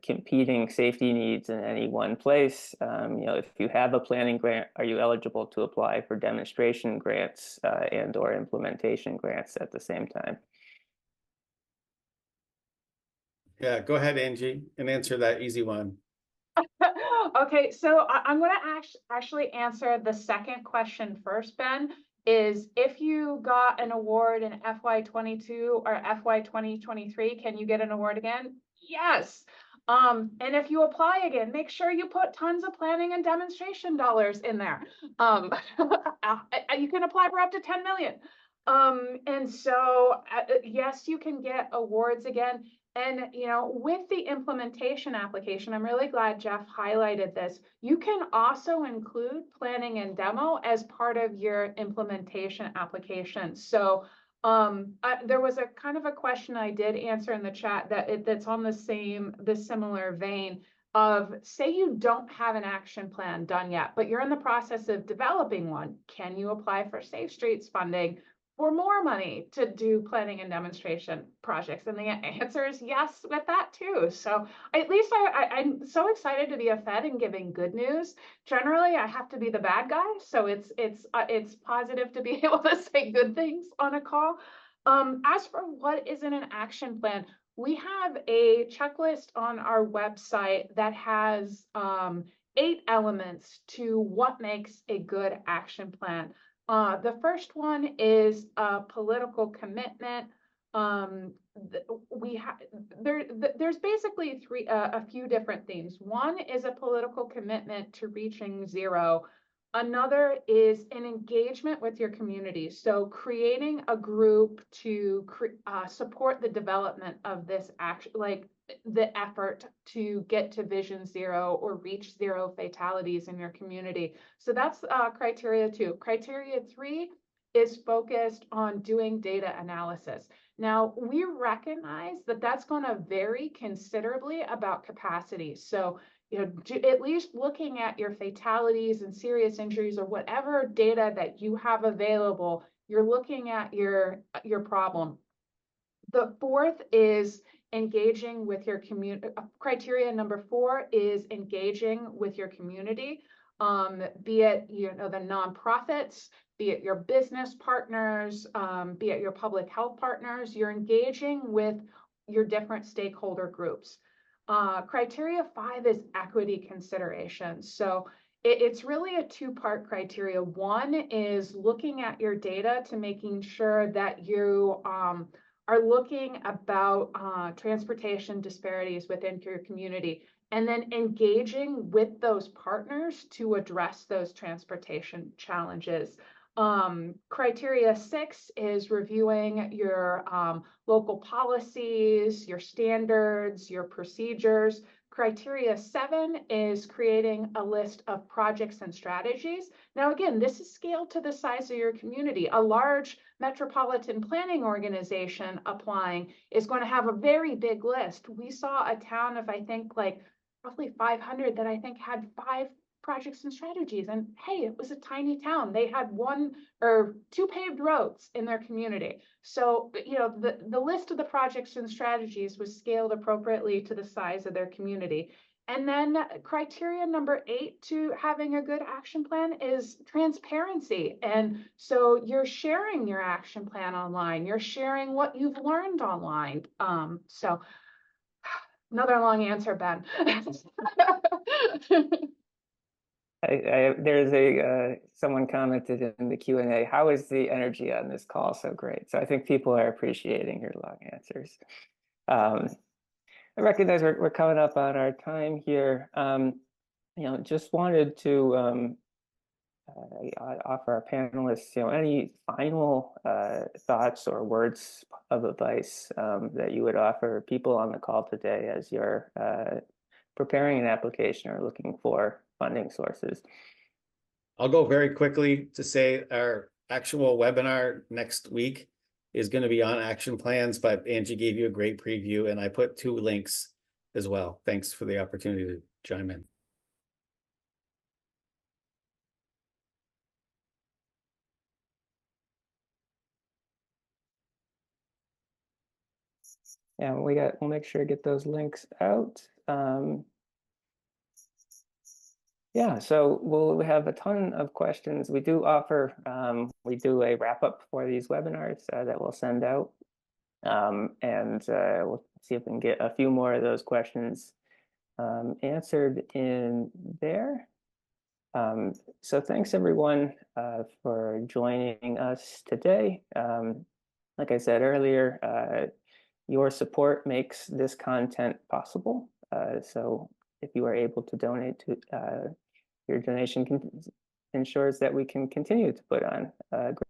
competing safety needs in any one place. If you have a planning grant, are you eligible to apply for demonstration grants and or implementation grants at the same time? Yeah, go ahead, Angie, and answer that easy one. Okay, so I'm going to actually answer the second question first, Ben. Is if you got an award in FY22 or FY 2023, can you get an award again? Yes. And if you apply again, make sure you put tons of planning and demonstration dollars in there. You can apply for up to 10 million. And so, yes, you can get awards again. And, you know, with the implementation application, I'm really glad Jeff highlighted this. You can also include planning and demo as part of your implementation application. So there was a kind of a question I did answer in the chat that's on the similar vein of, say you don't have an action plan done yet, but you're in the process of developing one. Can you apply for Safe Streets funding for more money to do planning and demonstration projects? And the answer is yes with that too. So at least I'm so excited to be a Fed and giving good news. Generally, I have to be the bad guy, so it's positive to be able to say good things on a call. As for what is in an action plan, we have a checklist on our website that has 8 elements to what makes a good action plan. The first one is a political commitment. There's basically a few different themes. One is a political commitment to reaching zero. Another is an engagement with your community. So creating a group to support the development of this action, like the effort to get to vision zero or reach zero fatalities in your community. So that's criteria 2. Criteria 3 is focused on doing data analysis. Now, we recognize that that's going to vary considerably about capacity. So, you know, at least looking at your fatalities and serious injuries or whatever data that you have available, you're looking at your problem. The fourth is engaging with your community. Criteria number 4 is engaging with your community, be it, you know, the nonprofits, be it your business partners, be it your public health partners. You're engaging with your different stakeholder groups. Criteria 5 is equity considerations. So it's really a 2-part criteria. One is looking at your data to making sure that you are looking about transportation disparities within your community, and then engaging with those partners to address those transportation challenges. Criteria 6 is reviewing your local policies, your standards, your procedures. Criteria 7 is creating a list of projects and strategies. Now, again, this is scaled to the size of your community. A large metropolitan planning organization applying is going to have a very big list. We saw a town of, I think, like roughly 500 that I think had 5 projects and strategies. And hey, it was a tiny town. They had 1 or 2 paved roads in their community. So, you know, the list of the projects and strategies was scaled appropriately to the size of their community. And then criteria number 8 to having a good action plan is transparency. And so you're sharing your action plan online. You're sharing what you've learned online. So another long answer, Ben. There's someone commented in the Q&A, how is the energy on this call so great? So I think people are appreciating your long answers. I recognize we're coming up on our time here. You know, just wanted to offer our panelists, you know, any final thoughts or words of advice that you would offer people on the call today as you're preparing an application or looking for funding sources. I'll go very quickly to say our actual webinar next week is going to be on action plans, but Angie gave you a great preview and I put 2 links as well. Thanks for the opportunity to chime in. Yeah, we'll make sure to get those links out. Yeah, so we'll have a ton of questions. We do offer, we do a wrap up for these webinars that we'll send out. And we'll see if we can get a few more of those questions answered in there. So thanks everyone for joining us today. Like I said earlier, your support makes this content possible. So if you are able to donate to your donation ensures that we can continue to put on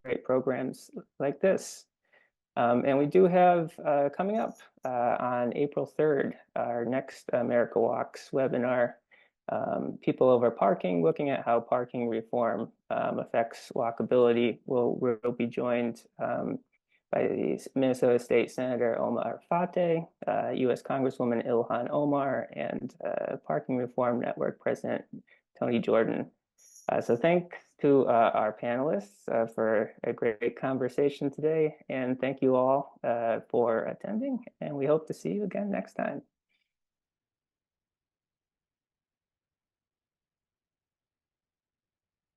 great programs like this. And we do have coming up on April 3rd, our next America Walks webinar, People Over Parking, looking at how parking reform affects walkability. We'll be joined by the Minnesota State Senator Omar Fateh, U.S. Congresswoman Ilhan Omar, and Parking Reform Network President Tony Jordan. So thanks to our panelists for a great conversation today, and thank you all for attending, and we hope to see you again next time.